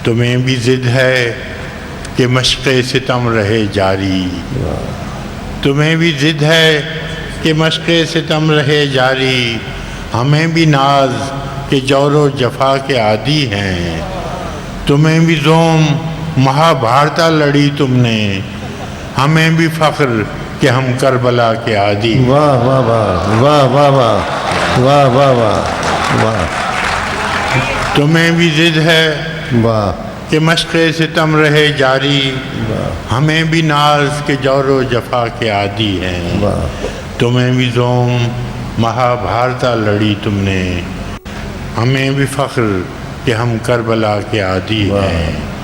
तुम्हें भी ज़िद है कि मश्क़े सितम रहे जारी, तुम्हें भी ज़िद है कि मश्क़े सितम रहे जारी, हमें भी नाज के जौरो जफ़ा के आदी हैं, तुम्हें भी ज़ोम महाभारता लड़ी तुमने, हमें भी फ़ख्र कि हम करबला के आदी। वाह वाह वाह वाह वाह वाह वाह वाह वाह वाह। तुम्हें भी ज़िद है वाह कि मश्क़े सितम रहे जारी, हमें भी नाज के जौरो जफ़ा के आदी हैं, तुम्हें भी ज़ोम महाभारता लड़ी तुमने, हमें भी फ़ख्र कि हम करबला के आदी हैं।